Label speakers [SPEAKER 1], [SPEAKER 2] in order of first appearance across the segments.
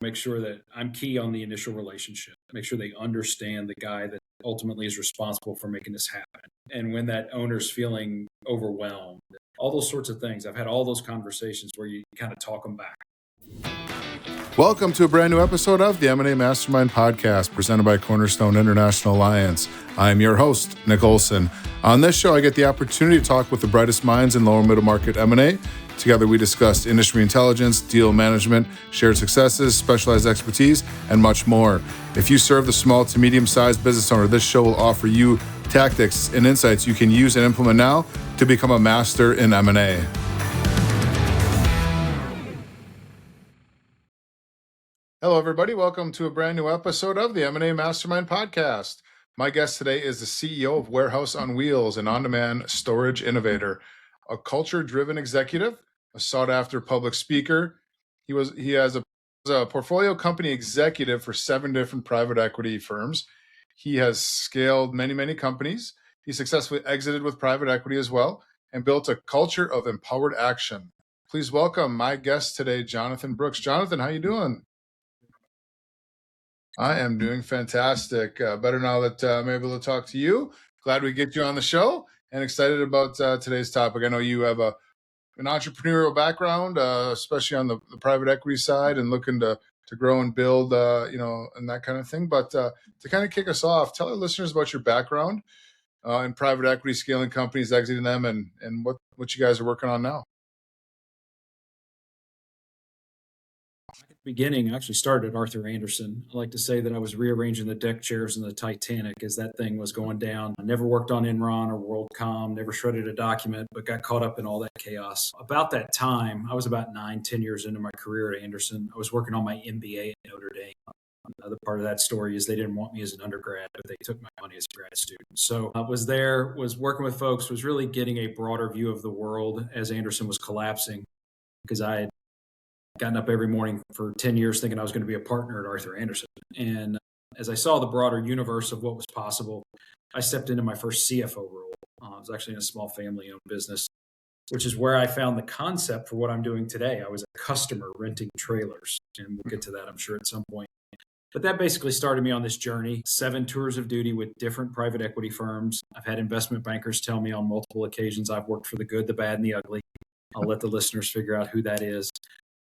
[SPEAKER 1] make sure that I'm key on the initial relationship, make sure they understand the guy that ultimately is responsible for making this happen. And when that owner's feeling overwhelmed, all those sorts of things, I've had all those conversations where you kind of talk them back.
[SPEAKER 2] Welcome to a brand new episode of the M&A Mastermind podcast presented by Cornerstone International Alliance. I'm your host, Nick Olson. On this show, I get the opportunity to talk with the brightest minds in lower middle market M&A. Together, we discuss industry intelligence, deal management, shared successes, specialized expertise, and much more. If you serve the small to medium-sized business owner, this show will offer you tactics and insights you can use and implement now to become a master in M&A. Hello, everybody. Welcome to a brand new episode of the M&A Mastermind podcast. My guest today is the CEO of Warehouse on Wheels, an on-demand storage innovator, a culture-driven executive, a sought-after public speaker. He has a portfolio company executive for 7 different private equity firms. He has scaled many companies. He successfully exited with private equity as well and built a culture of empowered action. Please welcome my guest today, Jonathan Brooks. Jonathan, how you doing? I am doing fantastic. Better now that I'm able to talk to you. Glad we get you on the show and excited about today's topic. I know you have an entrepreneurial background, especially on the private equity side and looking to grow and build, and that kind of thing. But to kind of kick us off, tell our listeners about your background in private equity, scaling companies, exiting them, and what you guys are working on now.
[SPEAKER 1] Beginning, I actually started at Arthur Andersen. I like to say that I was rearranging the deck chairs in the Titanic as that thing was going down. I never worked on Enron or WorldCom, never shredded a document, but got caught up in all that chaos. About that time, I was about 9-10 years into my career at Andersen. I was working on my MBA at Notre Dame. Another part of that story is they didn't want me as an undergrad, but they took my money as a grad student. So I was there, was working with folks, was really getting a broader view of the world as Andersen was collapsing, because I had gotten up every morning for 10 years thinking I was going to be a partner at Arthur Andersen. And as I saw the broader universe of what was possible, I stepped into my first CFO role. I was actually in a small family-owned business, which is where I found the concept for what I'm doing today. I was a customer renting trailers, and we'll get to that, I'm sure, at some point. But that basically started me on this journey, 7 tours of duty with different private equity firms. I've had investment bankers tell me on multiple occasions I've worked for the good, the bad, and the ugly. I'll let the listeners figure out who that is.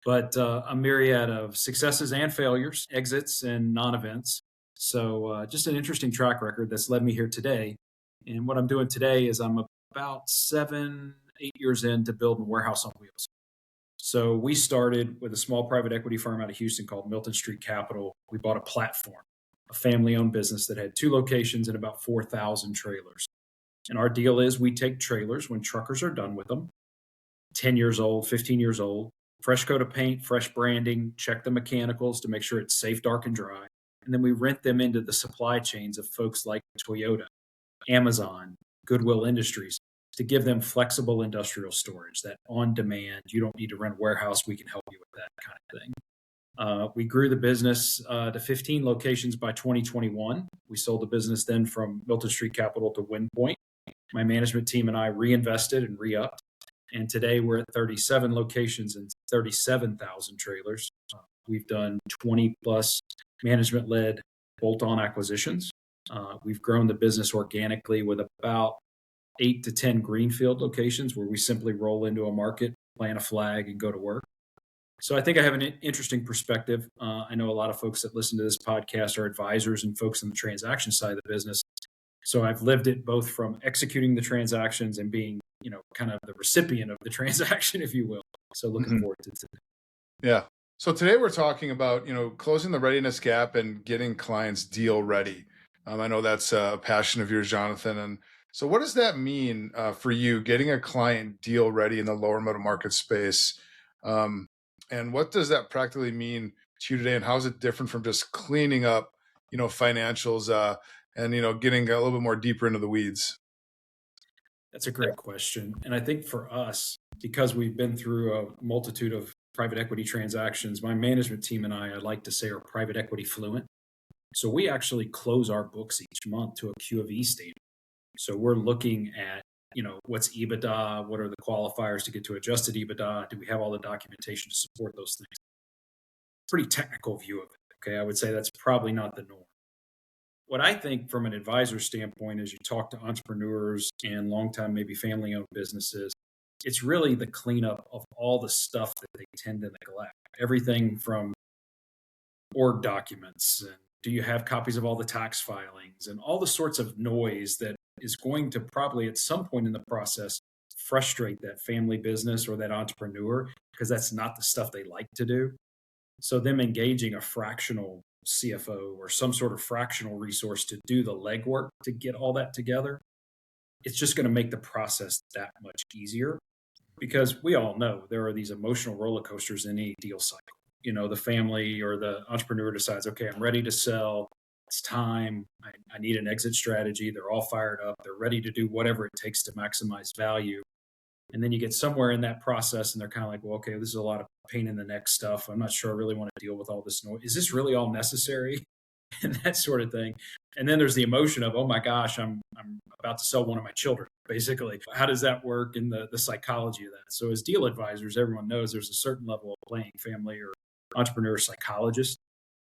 [SPEAKER 1] But a myriad of successes and failures, exits and non-events. So just an interesting track record that's led me here today. And what I'm doing today is I'm about 7-8 years into building Warehouse on Wheels. So we started with a small private equity firm out of Houston called Milton Street Capital. We bought a platform, a family-owned business that had 2 locations and about 4,000 trailers. And our deal is we take trailers when truckers are done with them, 10 years old, 15 years old, fresh coat of paint, fresh branding, check the mechanicals to make sure it's safe, dark, and dry. And then we rent them into the supply chains of folks like Toyota, Amazon, Goodwill Industries to give them flexible industrial storage, that on demand, you don't need to rent a warehouse, we can help you with that kind of thing. We grew the business to 15 locations by 2021. We sold the business then from Milton Street Capital to WindPoint. My management team and I reinvested and re-upped. And today we're at 37 locations and 37,000 trailers. We've done 20 plus management-led bolt-on acquisitions. We've grown the business organically with about 8 to 10 greenfield locations where we simply roll into a market, plant a flag, and go to work. So I think I have an interesting perspective. I know a lot of folks that listen to this podcast are advisors and folks in the transaction side of the business. So I've lived it both from executing the transactions and being kind of the recipient of the transaction, if you will. So looking forward to today.
[SPEAKER 2] Yeah. So today we're talking about, closing the readiness gap and getting clients deal ready. I know that's a passion of yours, Jonathan. And so what does that mean for you, getting a client deal ready in the lower middle market space? And what does that practically mean to you today? And how is it different from just cleaning up, financials and, getting a little bit more deeper into the weeds?
[SPEAKER 1] That's a great question. And I think for us, because we've been through a multitude of private equity transactions, my management team and I like to say, are private equity fluent. So we actually close our books each month to a Q of E standard. So we're looking at, what's EBITDA? What are the qualifiers to get to adjusted EBITDA? Do we have all the documentation to support those things? pretty technical view of it. Okay. I would say that's probably not the norm. What I think from an advisor standpoint, as you talk to entrepreneurs and longtime, maybe family owned businesses, it's really the cleanup of all the stuff that they tend to neglect. Everything from org documents, and do you have copies of all the tax filings, and all the sorts of noise that is going to probably at some point in the process frustrate that family business or that entrepreneur, because that's not the stuff they like to do. So them engaging a fractional CFO or some sort of fractional resource to do the legwork to get all that together, it's just going to make the process that much easier, because we all know there are these emotional roller coasters in any deal cycle. The family or the entrepreneur decides, okay, I'm ready to sell. It's time. I need an exit strategy. They're all fired up. They're ready to do whatever it takes to maximize value. And then you get somewhere in that process and they're kind of like, well, okay, this is a lot of pain in the neck stuff. I'm not sure I really want to deal with all this noise. Is this really all necessary? And that sort of thing. And then there's the emotion of, oh my gosh, I'm about to sell one of my children, basically. How does that work in the psychology of that? So as deal advisors, everyone knows there's a certain level of playing family or entrepreneur psychologist.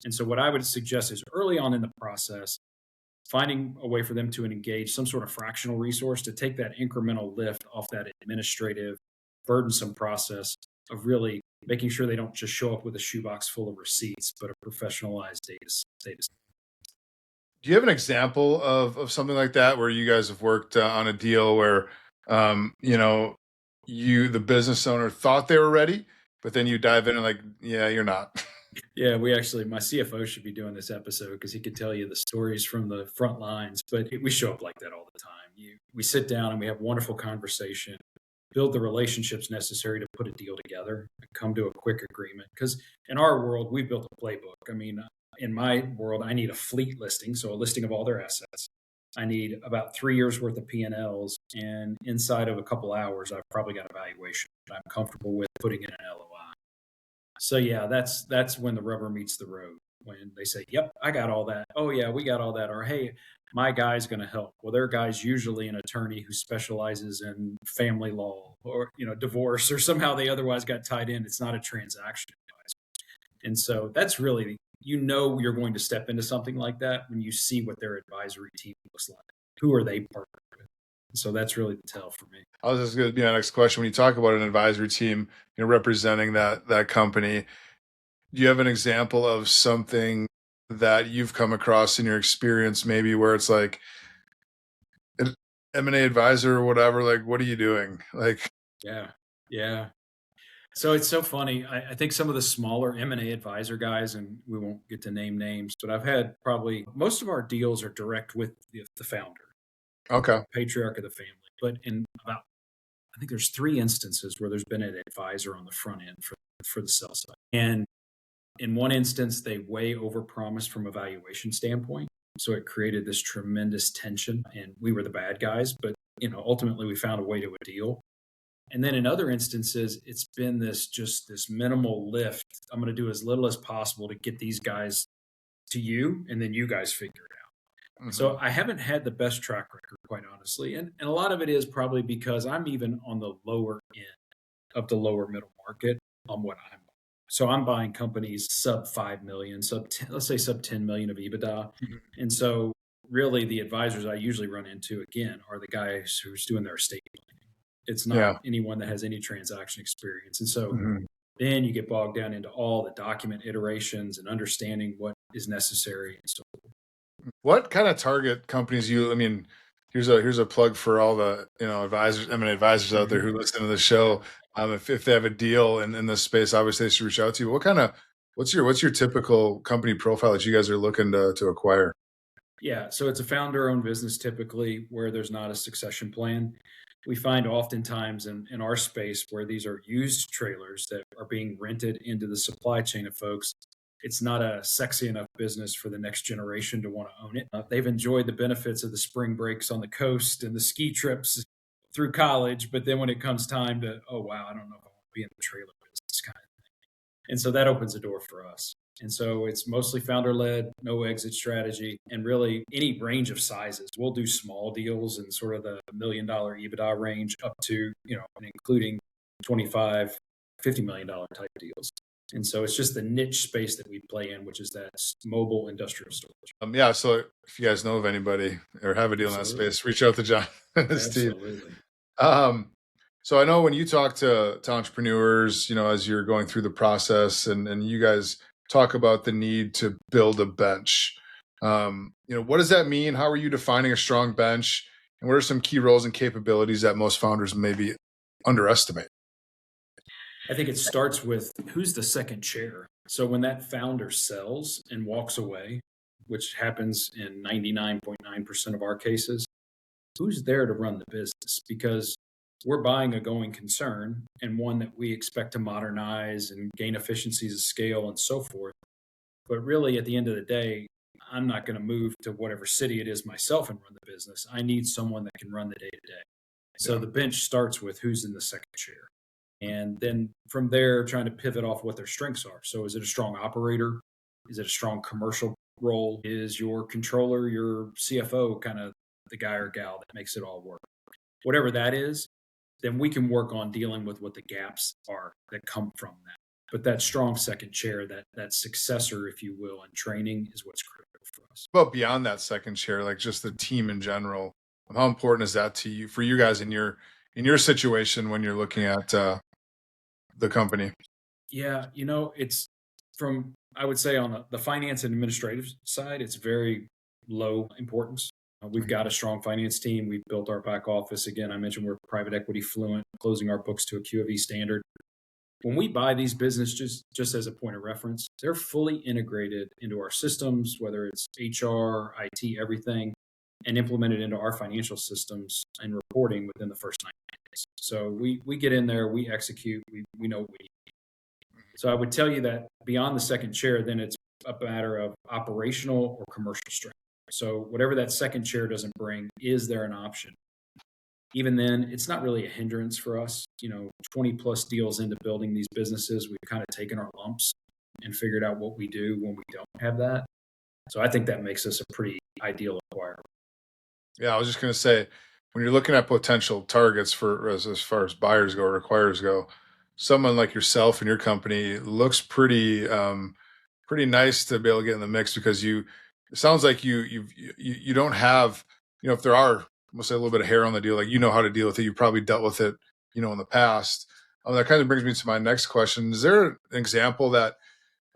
[SPEAKER 1] And so what I would suggest is early on in the process, finding a way for them to engage some sort of fractional resource to take that incremental lift off that administrative, burdensome process of really making sure they don't just show up with a shoebox full of receipts, but a professionalized data.
[SPEAKER 2] Do you have an example of something like that where you guys have worked on a deal where, the business owner thought they were ready, but then you dive in and like, yeah, you're not.
[SPEAKER 1] Yeah, my CFO should be doing this episode because he could tell you the stories from the front lines, but we show up like that all the time. We sit down and we have wonderful conversation, build the relationships necessary to put a deal together and come to a quick agreement. Because in our world, we've built a playbook. I mean, in my world, I need a fleet listing, so a listing of all their assets. I need about 3 years worth of P&Ls, and inside of a couple hours, I've probably got a valuation that I'm comfortable with putting in an LOI. So yeah, that's when the rubber meets the road. When they say, "Yep, I got all that." "Oh yeah, we got all that." Or, "Hey, my guy's going to help." Well, their guy's usually an attorney who specializes in family law or divorce, or somehow they otherwise got tied in. It's not a transaction advisor. And so that's really, you're going to step into something like that when you see what their advisory team looks like. Who are they partnered with? So that's really the tell for me.
[SPEAKER 2] I was just going to be my next question. When you talk about an advisory team, representing that company, do you have an example of something that you've come across in your experience, maybe where it's like an M&A advisor or whatever, like, what are you doing? Like,
[SPEAKER 1] yeah. So it's so funny. I think some of the smaller M&A advisor guys, and we won't get to name names, but I've had probably most of our deals are direct with the founder,
[SPEAKER 2] okay.
[SPEAKER 1] patriarch of the family. But I think there's 3 instances where there's been an advisor on the front end for the sell side. And in one instance, they way overpromised from a valuation standpoint. So it created this tremendous tension, and we were the bad guys. But ultimately, we found a way to a deal. And then in other instances, it's been this minimal lift. I'm going to do as little as possible to get these guys to you, and then you guys figure it out. Mm-hmm. So I haven't had the best track record, quite honestly. And a lot of it is probably because I'm even on the lower end of the lower middle market on what I'm buying. So I'm buying companies sub 5 million, let's say sub 10 million of EBITDA. Mm-hmm. And so really the advisors I usually run into, again, are the guys who's doing their estate planning. It's not anyone that has any transaction experience. And so then you get bogged down into all the document iterations and understanding what is necessary and so forth.
[SPEAKER 2] What kind of target companies here's a plug for all the advisors, M&A advisors out there who listen to the show. If they have a deal in this space, obviously they should reach out to you. What's your typical company profile that you guys are looking to acquire?
[SPEAKER 1] Yeah, so it's a founder-owned business typically where there's not a succession plan. We find oftentimes in our space where these are used trailers that are being rented into the supply chain of folks, it's not a sexy enough business for the next generation to want to own it. They've enjoyed the benefits of the spring breaks on the coast and the ski trips through college, but then when it comes time to, oh wow, I don't know if I want to be in the trailer business kind of thing. And so that opens a door for us. And so it's mostly founder-led, no exit strategy, and really any range of sizes. We'll do small deals in sort of the $1 million EBITDA range up to, and including $25, $50 million type deals. And so it's just the niche space that we play in, which is that mobile industrial storage.
[SPEAKER 2] Yeah. So if you guys know of anybody or have a deal in that
[SPEAKER 1] Absolutely.
[SPEAKER 2] space, reach out to John and his team.
[SPEAKER 1] Absolutely.
[SPEAKER 2] So I know when you talk to entrepreneurs, as you're going through the process and you guys talk about the need to build a bench, what does that mean? How are you defining a strong bench? And what are some key roles and capabilities that most founders maybe underestimate?
[SPEAKER 1] I think it starts with who's the second chair. So when that founder sells and walks away, which happens in 99.9% of our cases, who's there to run the business? Because we're buying a going concern and one that we expect to modernize and gain efficiencies of scale and so forth. But really, at the end of the day, I'm not going to move to whatever city it is myself and run the business. I need someone that can run the day to day. So
[SPEAKER 2] Yeah.
[SPEAKER 1] the bench starts with who's in the second chair. And then from there, trying to pivot off what their strengths are. So is it a strong operator? Is it a strong commercial role? Is your controller, your CFO kind of the guy or gal that makes it all work? Whatever that is, then we can work on dealing with what the gaps are that come from that. But that strong second chair, that successor, if you will, and training is what's critical for us.
[SPEAKER 2] But beyond that second chair, like just the team in general, how important is that to you, for you guys in your situation when you're looking at the company?
[SPEAKER 1] Yeah, it's from, I would say, on the finance and administrative side, it's very low importance. We've got a strong finance team. We've built our back office. Again, I mentioned we're private equity fluent, closing our books to a Q of E standard. When we buy these businesses, just as a point of reference, they're fully integrated into our systems, whether it's HR, IT, everything, and implemented into our financial systems and reporting within the first 90 days. So we get in there, we execute, we know what we need. So I would tell you that beyond the second chair, then it's a matter of operational or commercial strength. So whatever that second chair doesn't bring, is there an option? Even then, it's not really a hindrance for us. 20 plus deals into building these businesses, we've kind of taken our lumps and figured out what we do when we don't have that. So I think that makes us a pretty ideal acquirer.
[SPEAKER 2] Yeah, I was just going to say, when you're looking at potential targets for as far as buyers go or acquirers go, someone like yourself and your company looks pretty nice to be able to get in the mix, because it sounds like you don't have, if there are, we'll say, a little bit of hair on the deal, like how to deal with it. You've probably dealt with it, in the past. That kind of brings me to my next question. Is there an example that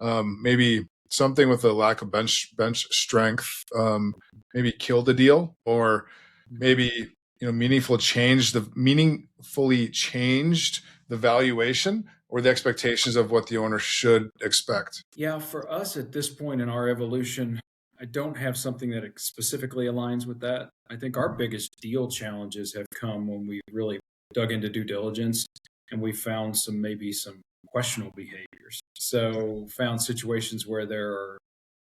[SPEAKER 2] maybe something with a lack of bench strength maybe killed a deal, or maybe meaningfully changed the valuation or the expectations of what the owner should expect?
[SPEAKER 1] Yeah, for us at this point in our evolution, I don't have something that specifically aligns with that. I think our biggest deal challenges have come when we really dug into due diligence and we found maybe some questionable behaviors. So found situations where there are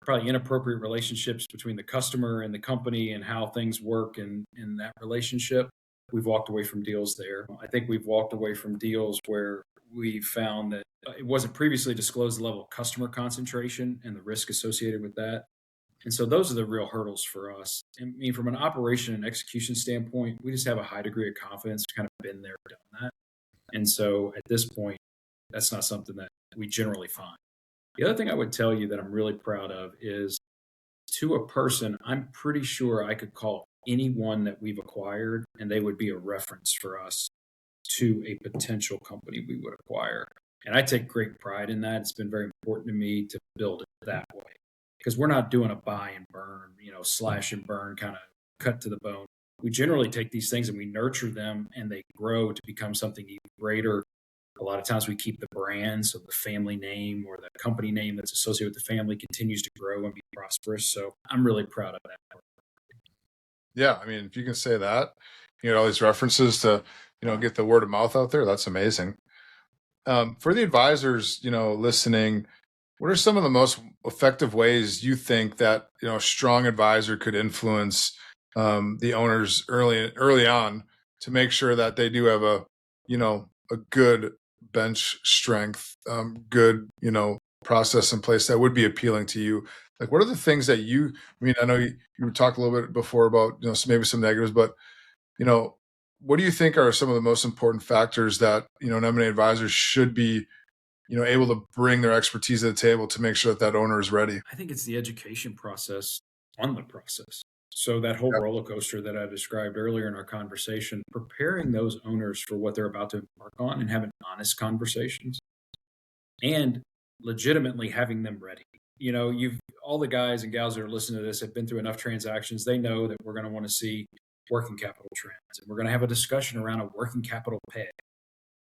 [SPEAKER 1] probably inappropriate relationships between the customer and the company and how things work in that relationship. We've walked away from deals there. I think we've walked away from deals where we found that it wasn't previously disclosed the level of customer concentration and the risk associated with that. And so those are the real hurdles for us. I mean, from an operation and execution standpoint, we just have a high degree of confidence, kind of been there, done that. And so at this point, that's not something that we generally find. The other thing I would tell you that I'm really proud of is, to a person, I'm pretty sure I could call anyone that we've acquired and they would be a reference for us to a potential company we would acquire. And I take great pride in that. It's been very important to me to build it that way, because we're not doing a buy and burn, slash and burn kind of cut to the bone. We generally take these things and we nurture them and they grow to become something even greater. A lot of times we keep the brand, so the family name or the company name that's associated with the family continues to grow and be prosperous. So I'm really proud of that.
[SPEAKER 2] Yeah, I mean, if you can say that, all these references to, get the word of mouth out there, that's amazing. For the advisors, listening, what are some of the most effective ways you think that, a strong advisor could influence the owners early on to make sure that they do have a good bench strength, good, process in place that would be appealing to you? Like, what are the things that I know you talked a little bit before about, maybe some negatives, but, what do you think are some of the most important factors that, an M&A advisor should be able to bring their expertise to the table to make sure that that owner is ready?
[SPEAKER 1] I think it's the education process on the process. So that whole roller coaster that I described earlier in our conversation, preparing those owners for what they're about to embark on and having honest conversations and legitimately having them ready. You've all the guys and gals that are listening to this have been through enough transactions. They know that we're going to want to see working capital trends, and we're going to have a discussion around a working capital peg.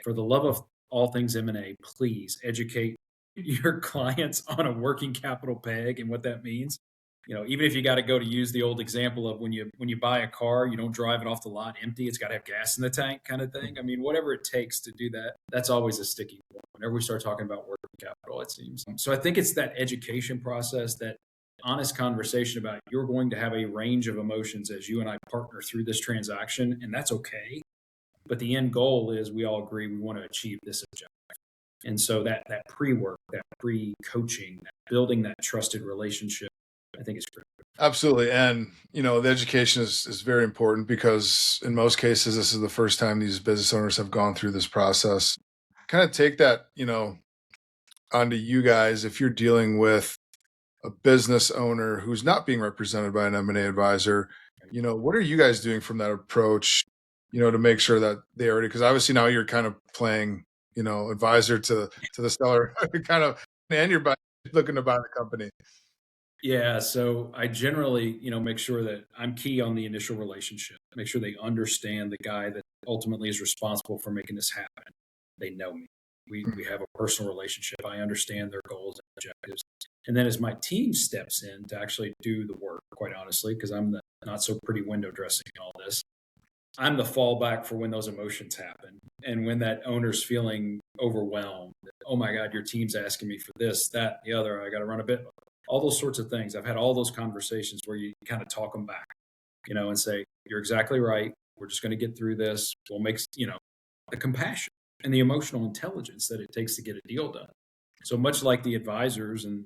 [SPEAKER 1] For the love of all things M&A, please educate your clients on a working capital peg and what that means. Even if you got to go to use the old example of when you buy a car, you don't drive it off the lot empty. It's got to have gas in the tank kind of thing. I mean, whatever it takes to do that, that's always a sticky point whenever we start talking about working capital, it seems. So I think it's that education process, that honest conversation about you're going to have a range of emotions as you and I partner through this transaction, and that's okay. But the end goal is we all agree we want to achieve this objective. And so that pre-work, that pre-coaching, that building that trusted relationship, I think it's critical.
[SPEAKER 2] Absolutely. And, the education is very important because in most cases, this is the first time these business owners have gone through this process. Kind of take that, onto you guys. If you're dealing with a business owner who's not being represented by an M&A advisor, what are you guys doing from that approach, to make sure that they already, because obviously now you're kind of playing, advisor to the seller kind of, and you're looking to buy the company.
[SPEAKER 1] Yeah, so I generally, make sure that I'm key on the initial relationship. Make sure they understand the guy that ultimately is responsible for making this happen. They know me. We have a personal relationship. I understand their goals and objectives. And then as my team steps in to actually do the work, quite honestly, because I'm the not so pretty window dressing in all this, I'm the fallback for when those emotions happen. And when that owner's feeling overwhelmed, oh my God, your team's asking me for this, that, the other, I got to run a bit, all those sorts of things. I've had all those conversations where you kind of talk them back, and say, you're exactly right. We're just going to get through this. We'll make, the compassion and the emotional intelligence that it takes to get a deal done. So much like the advisors and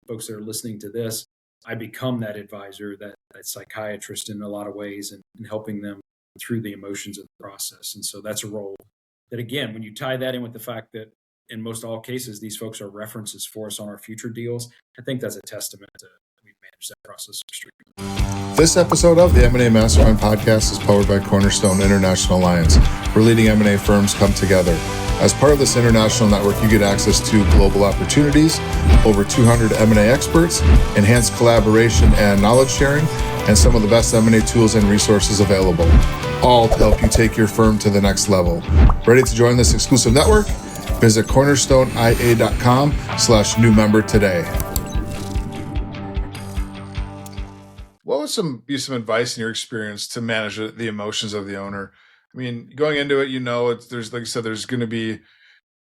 [SPEAKER 1] folks that are listening to this, I become that advisor, that psychiatrist in a lot of ways, and helping them through the emotions of the process. And so that's a role that, again, when you tie that in with the fact that in most all cases, these folks are references for us on our future deals, I think that's a testament to we've managed that process extremely.
[SPEAKER 2] This episode of the M&A Mastermind podcast is powered by Cornerstone International Alliance, where leading M&A firms come together. As part of this international network, you get access to global opportunities, over 200 M&A experts, enhanced collaboration and knowledge sharing, and some of the best M&A tools and resources available, all to help you take your firm to the next level. Ready to join this exclusive network? Visit cornerstoneia.com/new member today. What would be some advice in your experience to manage the emotions of the owner? I mean, going into it, there's, like you said, there's going to be,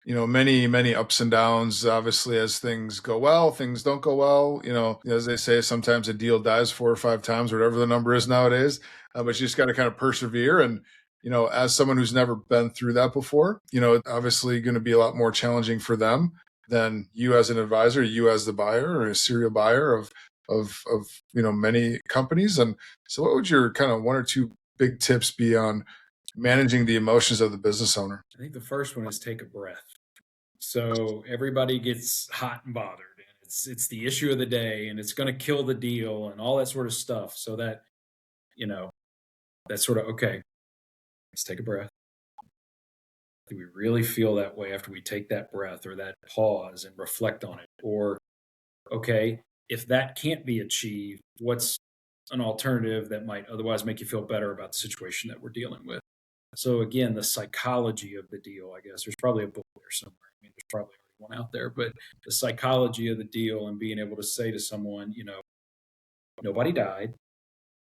[SPEAKER 2] many, many ups and downs. Obviously, as things go well, things don't go well. As they say, sometimes a deal dies 4 or 5 times, whatever the number is nowadays. But you just got to kind of persevere. And, as someone who's never been through that before, obviously going to be a lot more challenging for them than you as an advisor, you as the buyer or a serial buyer of many companies. And so what would your kind of 1 or 2 big tips be on managing the emotions of the business owner?
[SPEAKER 1] I think the first one is take a breath. So everybody gets hot and bothered, and it's the issue of the day, and it's going to kill the deal and all that sort of stuff. So that, that's sort of, okay, let's take a breath. Do we really feel that way after we take that breath or that pause and reflect on it? Or, okay, if that can't be achieved, what's an alternative that might otherwise make you feel better about the situation that we're dealing with? So again, the psychology of the deal, I guess there's probably a book there somewhere. I mean, there's probably already one out there, but the psychology of the deal and being able to say to someone, nobody died.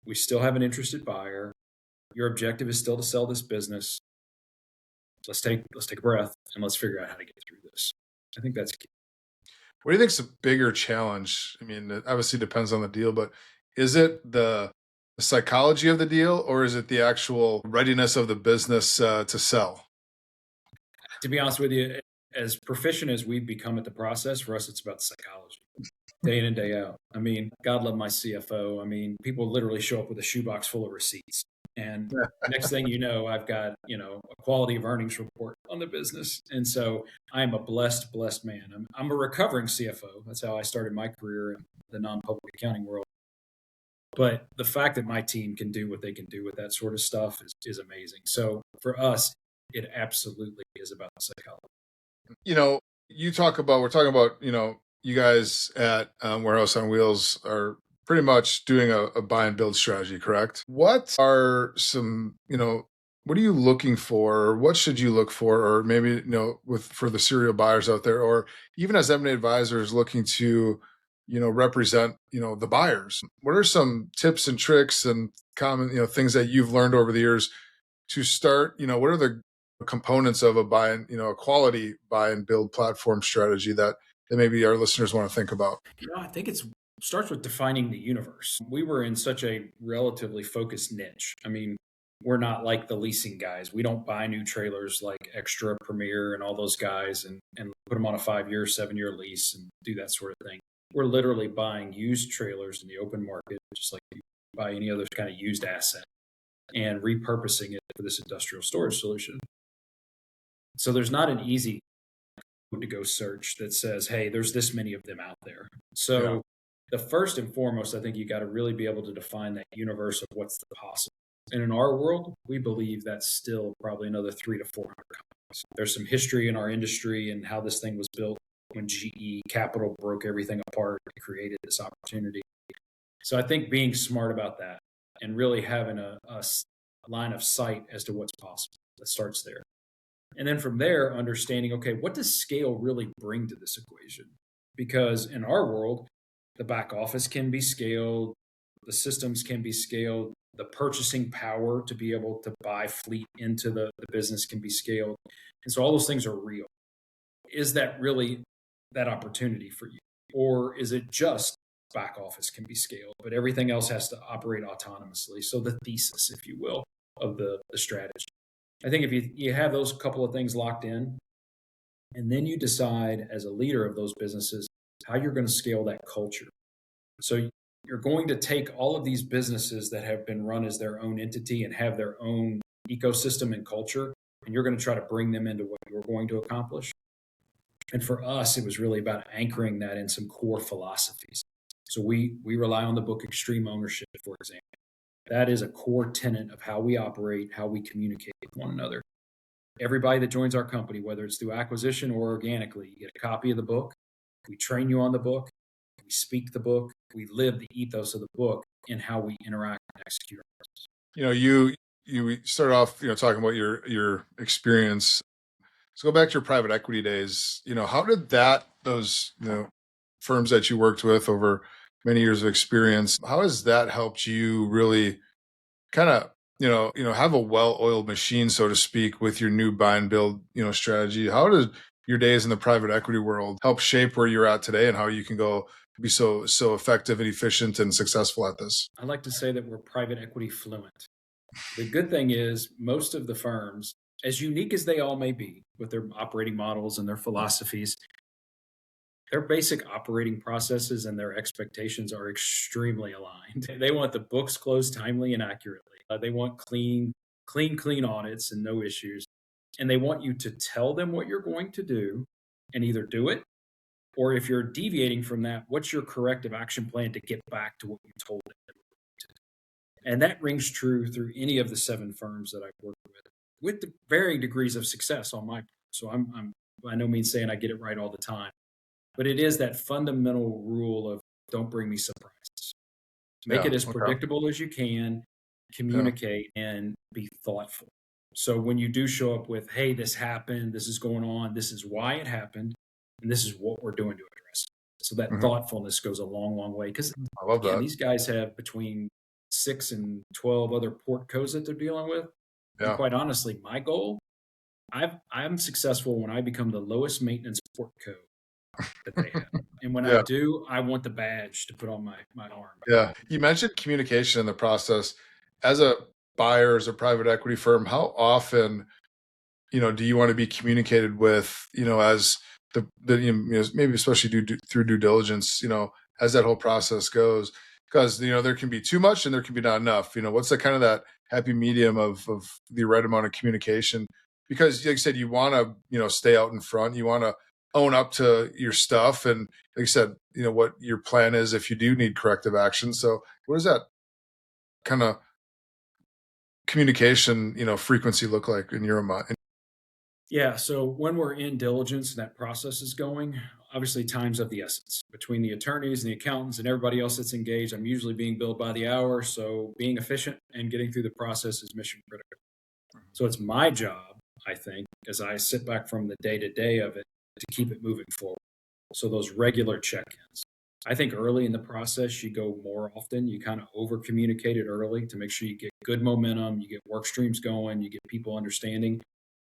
[SPEAKER 1] We still have an interested buyer. Your objective is still to sell this business. Let's take a breath and let's figure out how to get through this. I think that's key.
[SPEAKER 2] What do you think is a bigger challenge? I mean, it obviously depends on the deal, but is it the psychology of the deal or is it the actual readiness of the business to sell?
[SPEAKER 1] To be honest with you, as proficient as we've become at the process, for us, it's about the psychology. Day in and day out. I mean, God love my CFO. I mean, people literally show up with a shoebox full of receipts. And next thing you know, I've got, a quality of earnings report on the business. And so I'm a blessed man. I'm a recovering CFO. That's how I started my career in the non-public accounting world. But the fact that my team can do what they can do with that sort of stuff is amazing. So for us, it absolutely is about psychology.
[SPEAKER 2] We're talking about, you guys at Warehouse on Wheels are pretty much doing a buy and build strategy, correct? What are some, what are you looking for? Or what should you look for? Or maybe, for the serial buyers out there, or even as M&A advisors looking to, represent, the buyers. What are some tips and tricks and common, things that you've learned over the years to start, what are the components of a quality buy and build platform strategy that maybe our listeners want to think about?
[SPEAKER 1] I think it starts with defining the universe. We were in such a relatively focused niche. I mean, we're not like the leasing guys. We don't buy new trailers like Extra, Premier, and all those guys and put them on a 5-year, 7-year lease and do that sort of thing. We're literally buying used trailers in the open market, just like you buy any other kind of used asset, and repurposing it for this industrial storage solution. So there's not an easy to go search that says, hey, there's this many of them out there. So the first and foremost, I think you got to really be able to define that universe of what's the possible. And in our world, we believe that's still probably another 300 to 400 companies. There's some history in our industry and how this thing was built when GE Capital broke everything apart and created this opportunity. So I think being smart about that and really having a line of sight as to what's possible, that starts there. And then from there, understanding, okay, what does scale really bring to this equation? Because in our world, the back office can be scaled, the systems can be scaled, the purchasing power to be able to buy fleet into the business can be scaled. And so all those things are real. Is that really that opportunity for you? Or is it just back office can be scaled, but everything else has to operate autonomously? So the thesis, if you will, of the strategy. I think if you have those couple of things locked in, and then you decide as a leader of those businesses how you're going to scale that culture. So you're going to take all of these businesses that have been run as their own entity and have their own ecosystem and culture, and you're going to try to bring them into what you're going to accomplish. And for us, it was really about anchoring that in some core philosophies. So we rely on the book Extreme Ownership, for example. That is a core tenet of how we operate, how we communicate with one another. Everybody that joins our company, whether it's through acquisition or organically, you get a copy of the book. We train you on the book. We speak the book. We live the ethos of the book in how we interact and execute our business.
[SPEAKER 2] You start off, talking about your experience. Let's go back to your private equity days. How did those firms that you worked with over many years of experience, how has that helped you really kind of, have a well-oiled machine, so to speak, with your new buy and build, strategy? How did your days in the private equity world help shape where you're at today and how you can go be so effective and efficient and successful at this?
[SPEAKER 1] I like to say that we're private equity fluent. The good thing is most of the firms, as unique as they all may be with their operating models and their philosophies, their basic operating processes and their expectations are extremely aligned. They want the books closed timely and accurately. They want clean audits and no issues. And they want you to tell them what you're going to do and either do it, or if you're deviating from that, what's your corrective action plan to get back to what you told them to do? And that rings true through any of the 7 firms that I've worked with the varying degrees of success on my part. So I'm by no means saying I get it right all the time. But it is that fundamental rule of don't bring me surprises. Make it as predictable as you can, communicate, and be thoughtful. So when you do show up with, hey, this happened, this is going on, this is why it happened, and this is what we're doing to address it. So that thoughtfulness goes a long, long way. Because again, these guys have between 6 and 12 other portcos that they're dealing with. Yeah. And quite honestly, my goal, I'm successful when I become the lowest maintenance portco that they have. And when I do, I want the badge to put on my arm.
[SPEAKER 2] Yeah. You mentioned communication in the process. As a buyer, as a private equity firm, how often, do you want to be communicated with, as the maybe especially through due diligence, as that whole process goes? because there can be too much and there can be not enough. What's the kind of that happy medium of the right amount of communication? Because, like I said, you want to stay out in front. You want to own up to your stuff, and like I said, what your plan is if you do need corrective action. So, what does that kind of communication frequency look like in your mind?
[SPEAKER 1] Yeah. So when we're in diligence and that process is going, obviously time's of the essence between the attorneys and the accountants and everybody else that's engaged. I'm usually being billed by the hour. So being efficient and getting through the process is mission critical. So it's my job, I think, as I sit back from the day to day of it to keep it moving forward. So those regular check ins. I think early in the process, you go more often. You kind of over communicate it early to make sure you get good momentum, you get work streams going, you get people understanding.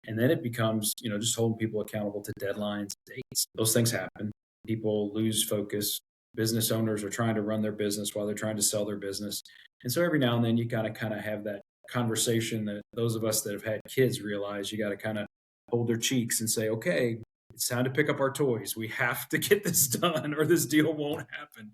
[SPEAKER 1] And then it becomes, just holding people accountable to deadlines, dates. Those things happen. People lose focus. Business owners are trying to run their business while they're trying to sell their business. And so every now and then you gotta kind of have that conversation that those of us that have had kids realize you got to kind of hold their cheeks and say, okay, it's time to pick up our toys. We have to get this done or this deal won't happen.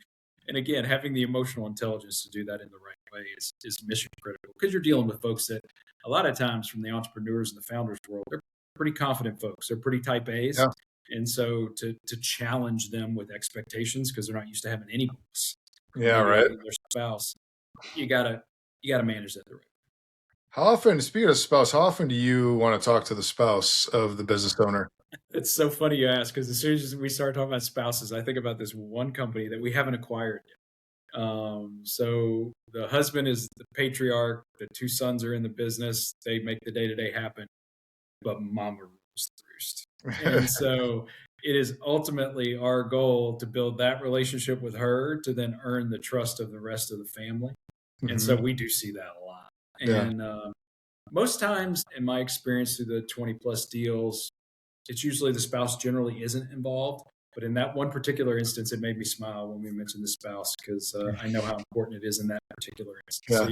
[SPEAKER 1] And again, having the emotional intelligence to do that in the right way is mission critical because you're dealing with folks that a lot of times from the entrepreneurs and the founders world, they're pretty confident folks. They're pretty type A's.
[SPEAKER 2] Yeah.
[SPEAKER 1] And so to challenge them with expectations because they're not used to having any boss.
[SPEAKER 2] Yeah, right.
[SPEAKER 1] Their spouse, you gotta manage that the right way.
[SPEAKER 2] How often, speaking of spouse, how often do you want to talk to the spouse of the business owner?
[SPEAKER 1] It's so funny you ask because as soon as we start talking about spouses, I think about this one company that we haven't acquired yet. So the husband is the patriarch. The two sons are in the business. They make the day-to-day happen, but mama rules the roost. And so it is ultimately our goal to build that relationship with her to then earn the trust of the rest of the family. And so we do see that a lot.
[SPEAKER 2] Yeah.
[SPEAKER 1] And most times, in my experience through the 20 plus deals, it's usually the spouse generally isn't involved. But in that one particular instance, it made me smile when we mentioned the spouse because I know how important it is in that particular instance.
[SPEAKER 2] Yeah.
[SPEAKER 1] So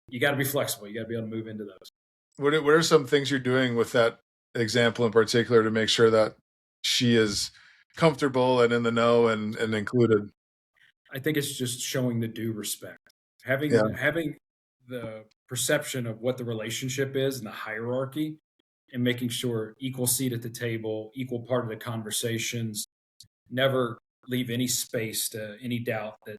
[SPEAKER 1] you got to be flexible. You got to be able to move into those.
[SPEAKER 2] What are some things you're doing with that example in particular to make sure that she is comfortable and in the know and included?
[SPEAKER 1] I think it's just showing the due respect, having the perception of what the relationship is and the hierarchy, and making sure equal seat at the table, equal part of the conversations, never leave any space to any doubt that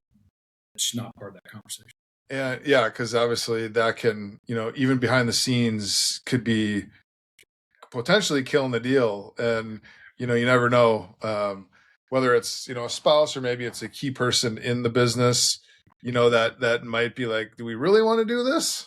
[SPEAKER 1] it's not part of that conversation.
[SPEAKER 2] Yeah, because obviously that can, even behind the scenes could be potentially killing the deal. And, you never know whether it's, a spouse or maybe it's a key person in the business, that might be like, do we really want to do this?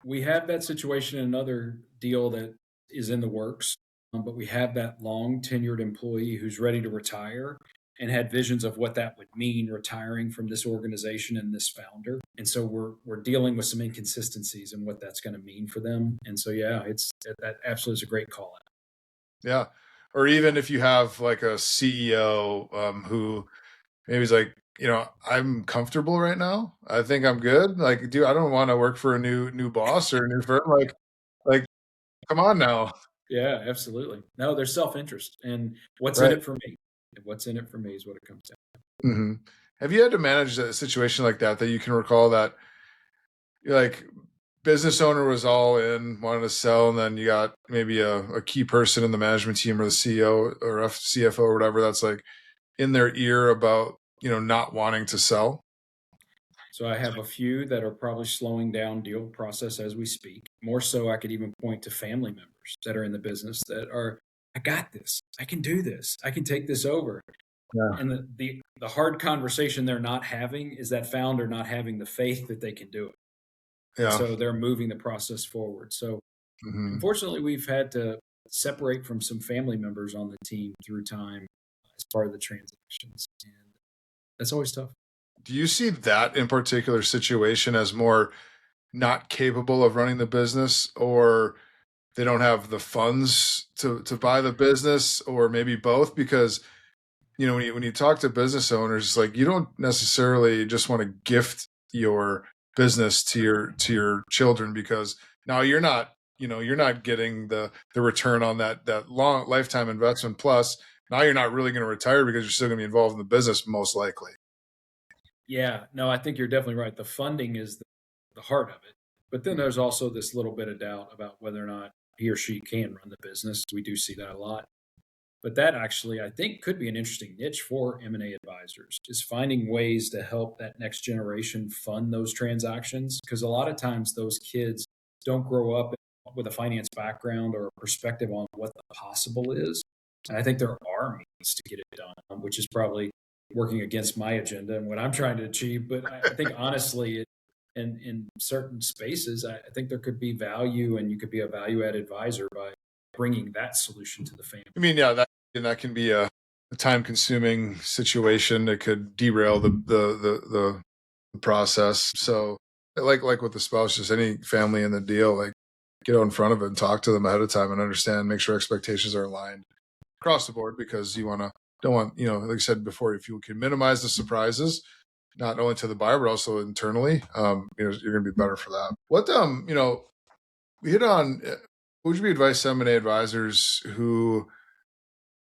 [SPEAKER 1] We have that situation in another deal that is in the works, but we have that long tenured employee who's ready to retire and had visions of what that would mean retiring from this organization and this founder. And so we're dealing with some inconsistencies in what that's going to mean for them. And so that absolutely is a great call out.
[SPEAKER 2] Yeah. Or even if you have like a CEO who maybe is like, I'm comfortable right now. I think I'm good. Like, dude, I don't want to work for a new boss or a new firm. Like, come on now.
[SPEAKER 1] Yeah, absolutely. No, there's self-interest and what's
[SPEAKER 2] Right.
[SPEAKER 1] in it for me. What's in it for me is what it comes down to.
[SPEAKER 2] Mm-hmm. Have you had to manage a situation like that you can recall that like business owner was all in, wanted to sell, and then you got maybe a key person in the management team or the CEO or CFO or whatever that's like in their ear about, not wanting to sell?
[SPEAKER 1] So I have a few that are probably slowing down deal process as we speak. More so, I could even point to family members that are in the business that are, I got this. I can do this. I can take this over.
[SPEAKER 2] Yeah.
[SPEAKER 1] And the hard conversation they're not having is that founder not having the faith that they can do it.
[SPEAKER 2] Yeah.
[SPEAKER 1] So they're moving the process forward. So unfortunately, we've had to separate from some family members on the team through time as part of the transactions. And that's always tough.
[SPEAKER 2] Do you see that in particular situation as more not capable of running the business, or they don't have the funds to buy the business, or maybe both? Because when you talk to business owners, it's like you don't necessarily just want to gift your business to your children, because now you're not getting the return on that long lifetime investment. Plus, now you're not really going to retire because you're still going to be involved in the business most likely.
[SPEAKER 1] Yeah, no, I think you're definitely right. The funding is the heart of it. But then there's also this little bit of doubt about whether or not he or she can run the business. We do see that a lot. But that actually, I think, could be an interesting niche for M&A advisors, is finding ways to help that next generation fund those transactions. Because a lot of times those kids don't grow up with a finance background or a perspective on what the possible is. And I think there are means to get it done, which is probably working against my agenda and what I'm trying to achieve. But I think honestly, in certain spaces, I think there could be value, and you could be a value add advisor by bringing that solution to the family.
[SPEAKER 2] I mean, yeah, that can be a time consuming situation. It could derail the process. So like with the spouse, just any family in the deal, like get out in front of it and talk to them ahead of time and understand, make sure expectations are aligned across the board, because don't want, like I said before, if you can minimize the surprises, not only to the buyer, but also internally, you're going to be better for that. What, we hit on, what would you be advice to M&A advisors who,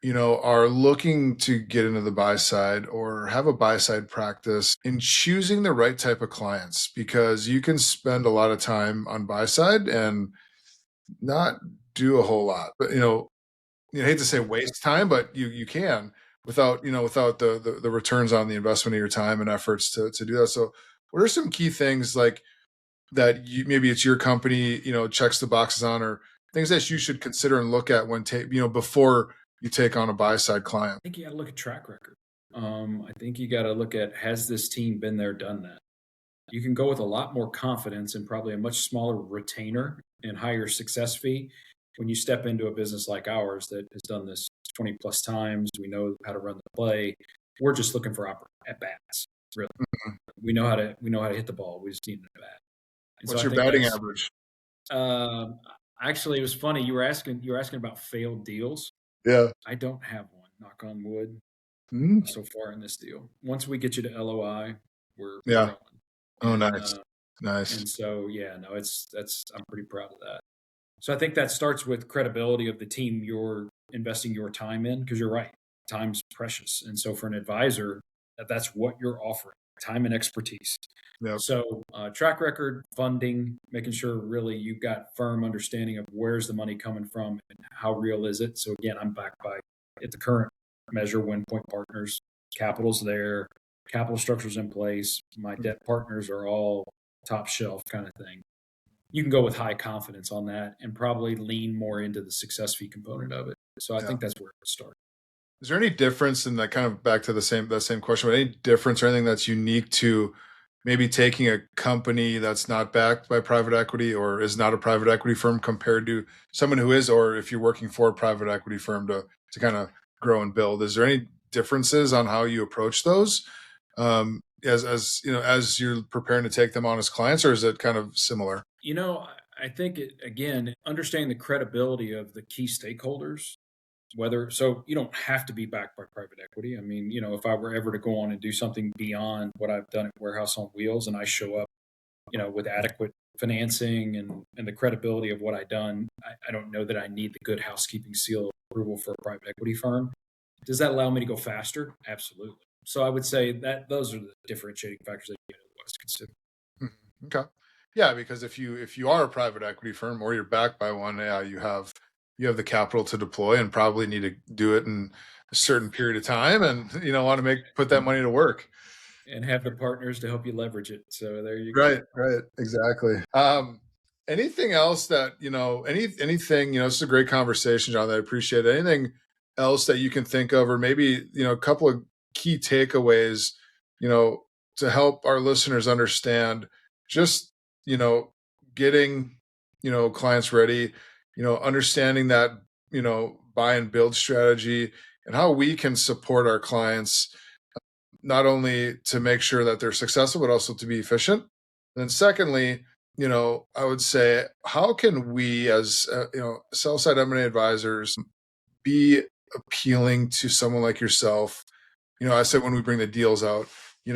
[SPEAKER 2] are looking to get into the buy side or have a buy side practice in choosing the right type of clients? Because you can spend a lot of time on buy side and not do a whole lot, but you hate to say waste time, but you can without the returns on the investment of your time and efforts to do that. So what are some key things like that maybe it's your company, checks the boxes on, or things that you should consider and look at when before you take on a buy side client?
[SPEAKER 1] I think you got to look at track record. I think you got to look at, has this team been there, done that? You can go with a lot more confidence and probably a much smaller retainer and higher success fee when you step into a business like ours that has done this 20 plus times. We know how to run the play. We're just looking for at bats. Really,
[SPEAKER 2] Mhm.
[SPEAKER 1] we know how to hit the ball. We just need an at bat. And so
[SPEAKER 2] What's
[SPEAKER 1] I
[SPEAKER 2] your
[SPEAKER 1] think
[SPEAKER 2] batting
[SPEAKER 1] that's
[SPEAKER 2] average?
[SPEAKER 1] um, actually, it was funny. You were asking about failed deals.
[SPEAKER 2] Yeah.
[SPEAKER 1] I don't have one. Knock on wood.
[SPEAKER 2] Mhm.
[SPEAKER 1] So far in this deal, once we get you to LOI, we're
[SPEAKER 2] Yeah.
[SPEAKER 1] rolling.
[SPEAKER 2] Oh,
[SPEAKER 1] And
[SPEAKER 2] nice. Nice.
[SPEAKER 1] and so yeah, no, I'm pretty proud of that. So I think that starts with credibility of the team you're investing your time in, because you're right, time's precious, and so for an advisor, that's what you're offering: time and expertise.
[SPEAKER 2] Yep.
[SPEAKER 1] So track record, funding, making sure really you've got firm understanding of where's the money coming from and how real is it. So again, I'm backed by, at the current measure, Wind Point Partners. Capital's there, capital structure's in place. My debt partners are all top shelf kind of thing. You can go with high confidence on that and probably lean more into the success fee component of it. So I
[SPEAKER 2] Yeah.
[SPEAKER 1] think that's where it would start.
[SPEAKER 2] Is there any difference in that, kind of back to that same question, but any difference or anything that's unique to maybe taking a company that's not backed by private equity or is not a private equity firm compared to someone who is, or if you're working for a private equity firm to kind of grow and build? Is there any differences on how you approach those? As you're preparing to take them on as clients, or is it kind of similar?
[SPEAKER 1] I think again, understanding the credibility of the key stakeholders, so you don't have to be backed by private equity. I mean, if I were ever to go on and do something beyond what I've done at Warehouse on Wheels, and I show up, with adequate financing and the credibility of what I've done, I don't know that I need the good housekeeping seal of approval for a private equity firm. Does that allow me to go faster? Absolutely. So I would say that those are the differentiating factors that you otherwise consider.
[SPEAKER 2] Mhm. Okay. Yeah, because if you are a private equity firm or you're backed by one, yeah, you have the capital to deploy and probably need to do it in a certain period of time, and want to put that money to work.
[SPEAKER 1] And have the partners to help you leverage it. So there you go.
[SPEAKER 2] Right, right, exactly. Anything else that anything, this is a great conversation, John. I appreciate it. Anything else that you can think of, or maybe a couple of key takeaways, you know, to help our listeners understand just getting clients ready, understanding that buy and build strategy and how we can support our clients not only to make sure that they're successful, but also to be efficient. And then secondly, I would say, how can we as, sell side M&A advisors be appealing to someone like yourself? I said, when we bring the deals out,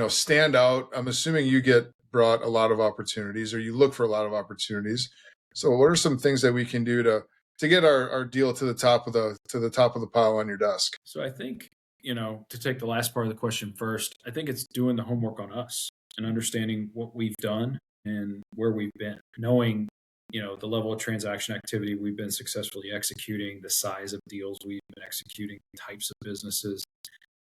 [SPEAKER 2] stand out. I'm assuming you get brought a lot of opportunities, or you look for a lot of opportunities. So what are some things that we can do to get our deal to the top of the pile on your desk?
[SPEAKER 1] So I think, to take the last part of the question first, I think it's doing the homework on us and understanding what we've done and where we've been, knowing, the level of transaction activity we've been successfully executing, the size of deals we've been executing, types of businesses.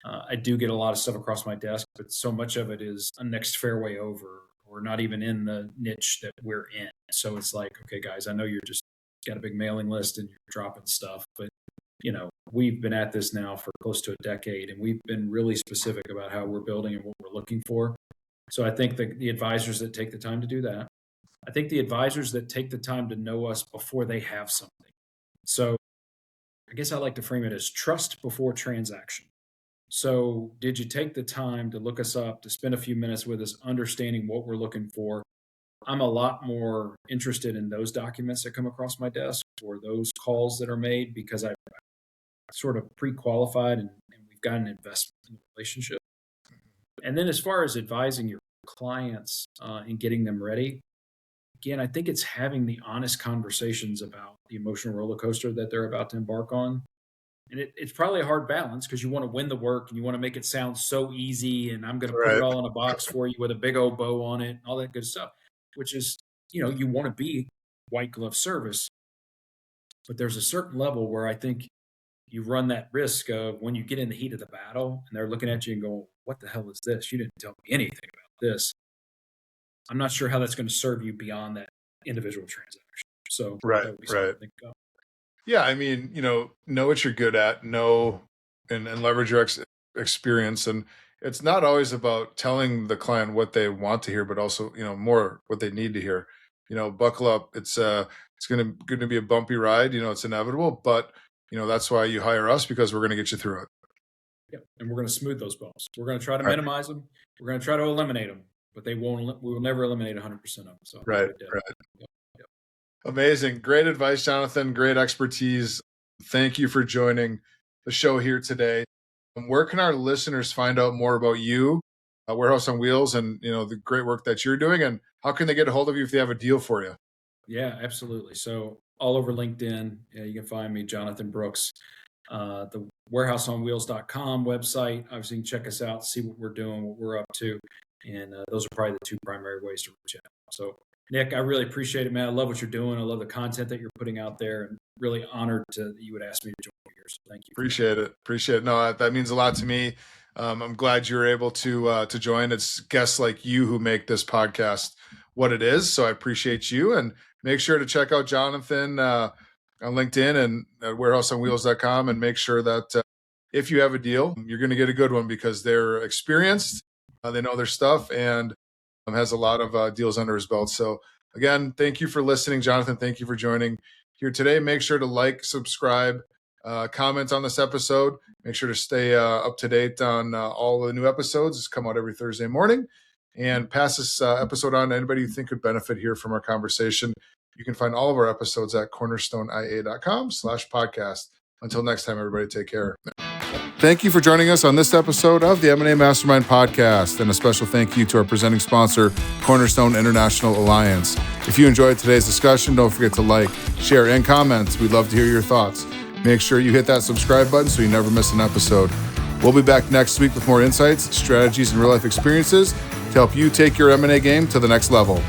[SPEAKER 1] I do get a lot of stuff across my desk, but so much of it is a next fairway over or not even in the niche that we're in. So it's like, okay, guys, I know you're just got a big mailing list and you're dropping stuff, but we've been at this now for close to a decade, and we've been really specific about how we're building and what we're looking for. So I think the advisors that take the time to do that, I think the advisors that take the time to know us before they have something. So I guess I like to frame it as trust before transaction. So did you take the time to look us up, to spend a few minutes with us, understanding what we're looking for? I'm a lot more interested in those documents that come across my desk or those calls that are made because I sort of pre-qualified and we've got an investment in the relationship. And then as far as advising your clients and getting them ready, again, I think it's having the honest conversations about the emotional roller coaster that they're about to embark on. And it's probably a hard balance because you want to win the work and you want to make it sound so easy and I'm going to put it all in a box for you with a big old bow on it and all that good stuff, which is, you want to be white glove service. But there's a certain level where I think you run that risk of when you get in the heat of the battle and they're looking at you and go, what the hell is this? You didn't tell me anything about this. I'm not sure how that's going to serve you beyond that individual transaction. So that would be something to think about.
[SPEAKER 2] Yeah, I mean, know what you're good at, know and leverage your experience. And it's not always about telling the client what they want to hear, but also, more what they need to hear. Buckle up. It's going to be a bumpy ride. It's inevitable, but that's why you hire us, because we're going to get you through it.
[SPEAKER 1] Yeah, and we're going to smooth those bumps. We're going to try to minimize them. We're going to try to eliminate them, but we will never eliminate 100% of them. So
[SPEAKER 2] right.
[SPEAKER 1] Yep.
[SPEAKER 2] Amazing. Great advice, Jonathan. Great expertise. Thank you for joining the show here today. Where can our listeners find out more about you, Warehouse on Wheels, and the great work that you're doing? And how can they get a hold of you if they have a deal for you?
[SPEAKER 1] Yeah, absolutely. So all over LinkedIn, you can find me, Jonathan Brooks. The warehouseonwheels.com website. Obviously, you can check us out, see what we're doing, what we're up to. And those are probably the two primary ways to reach out. So Nick, I really appreciate it, man. I love what you're doing. I love the content that you're putting out there, and really honored that you would ask me to join here. So thank you.
[SPEAKER 2] Appreciate it. No, that means a lot to me. I'm glad you're able to join. It's guests like you who make this podcast what it is. So I appreciate you, and make sure to check out Jonathan on LinkedIn and at warehouseonwheels.com, and make sure that if you have a deal, you're going to get a good one, because they're experienced, they know their stuff, and has a lot of deals under his belt. So again, thank you for listening, Jonathan. Thank you for joining here today. Make sure to like, subscribe, comment on this episode. Make sure to stay up to date on all the new episodes. It's come out every Thursday morning. And pass this episode on to anybody you think could benefit here from our conversation. You can find all of our episodes at cornerstoneia.com/podcast. Until next time, everybody, take care. Thank you for joining us on this episode of the M&A Mastermind Podcast, and a special thank you to our presenting sponsor, Cornerstone International Alliance. If you enjoyed today's discussion, don't forget to like, share, and comment. We'd love to hear your thoughts. Make sure you hit that subscribe button so you never miss an episode. We'll be back next week with more insights, strategies, and real-life experiences to help you take your M&A game to the next level.